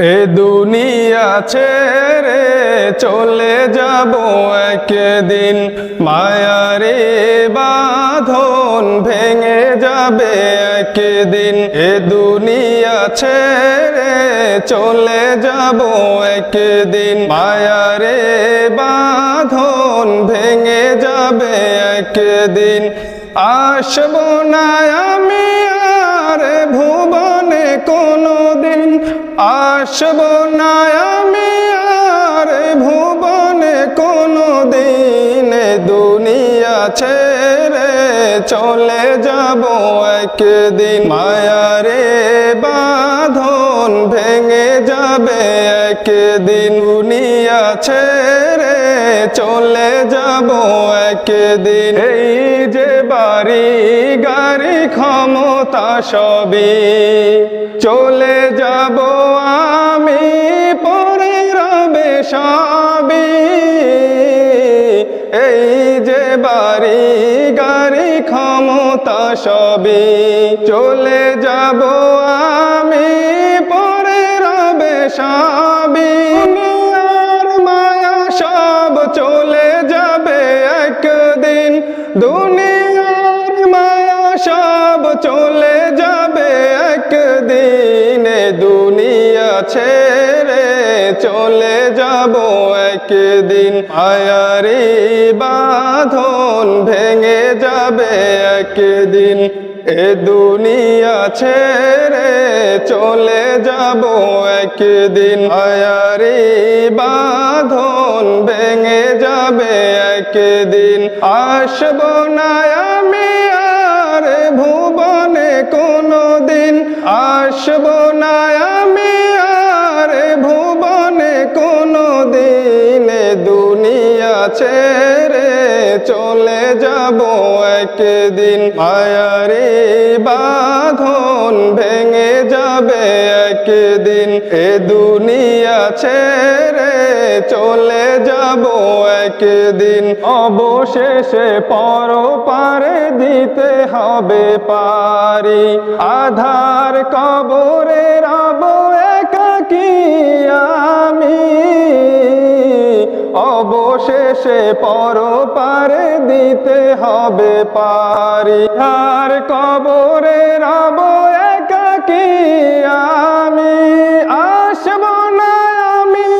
এ দুনিয়া ছেড়ে চলে যাব একদিন, মায়ারে বাঁধন ভেঙে যাবে একদিন। এ দুনিয়া ছেড়ে চলে যাব একদিন, মায়ারে বাঁধন ভেঙে যাবে একদিন। আসব না আমি আর ভুবনে কোনোদিন, আসব না আমি আর ভুবনে কোনোদিন। দুনিয়া ছেড়ে চলে যাব একদিন, মায়ারে বাঁধন ভেঙে যাবে একদিন। দুনিয়া ছেড়ে চলে যাব একদিন। এই যে বাড়ি গাড়ি ক্ষমতা সবই চলে যাব আমি, পরে রবে সবই। এই যে বাড়ি গাড়ি ক্ষমতা সবই চলে যাব আমি, পরে রবে সবই। দুনিয়ার মায়া সব চলে যাবে একদিন, দুনিয়ার মায়া সব চলে যাবে একদিন। দুনিয়া ছেড়ে চলে যাব একদিন, মায়ারি বাঁধন ভেঙে যাবে একদিন। এ দুনিয়া ছেড়ে চলে যাব একদিন, মায়ারি বাঁধন ভেঙে যাবে একদিন। আসব না আমি আর ভুবনে কোনোদিন, আসব না আমি আর ভুবনে কোনোদিন। দুনিয়া ছেড়ে চলে যাব একদিন, মায়ারি বাঁধন ভেঙে যাবে একদিন। এ দুনিয়া ছেড়ে চলে যাব একদিন। অবশেষে পরপারে দিতে হবে পারি, আধার কবরে রব একাকী আমি। অবশেষে পরপারে দিতে হবে পারি, আর কবরে রব একাকী আমি। আসব না আমি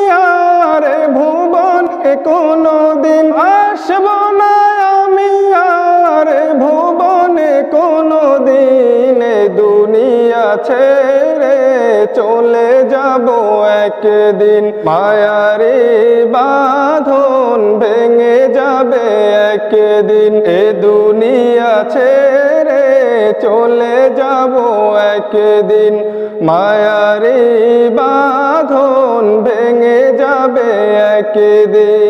আর ভুবনে কোনোদিন, আসব না আমি আর ভুবনে কোনোদিন। দুনিয়া ছেড়ে চলে যাব একদিন, মায়ারি বাঁধন ভেঙে যাবে একদিন। এ দুনিয়া ছেড়ে চলে যাব একদিন, মায়ারি বাঁধন ভেঙে যাবে একদিন।